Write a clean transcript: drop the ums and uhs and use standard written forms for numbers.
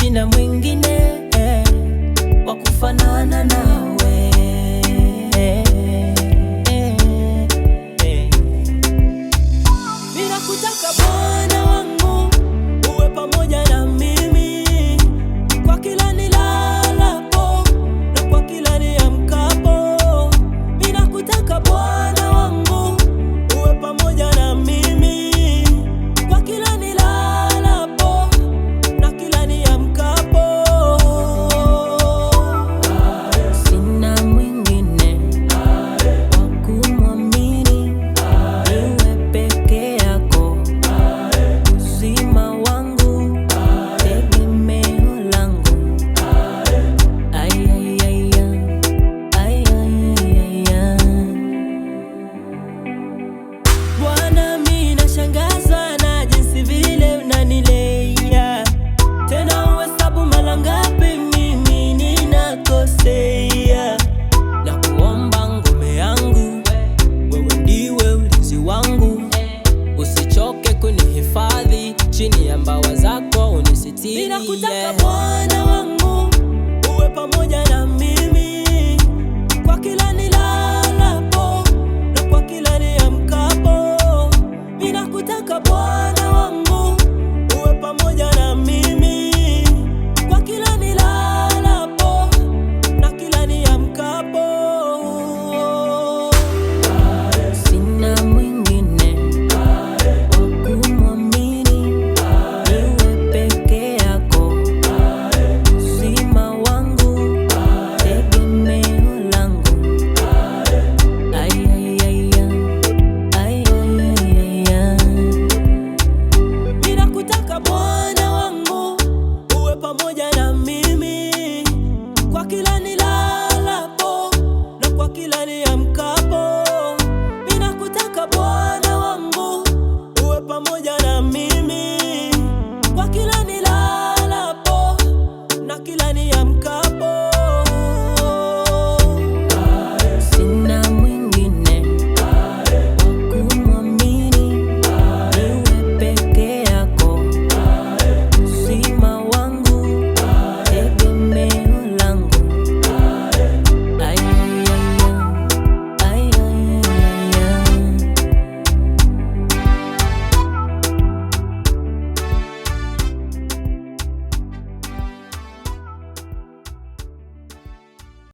sina mwingine wa kufanana nawe. Bila kutaka Bwana wangu uwe pamoja na mimi kwa kila nilalapo na kwa kila niamkapo. Bila kutaka Bwana wangu uwe pamoja na mimi kwa kila nilalapo na kila niamkapo. Sina mwingine wa kumwamini, niwe peke yako, uzima wangu, tegemeo langu. Bwana, mimi nashangazwa na jinsi vile unanilea, tena uhesabu mara ngapi mimi ninakosea. Na kuomba ngome yangu, wewe ndiwe ulinzi wangu, usichoke kunihifadhi, chini ya mbawa zako unisitiri. Bila kutaka Bwana wangu uwe pamoja na mimi kwa kila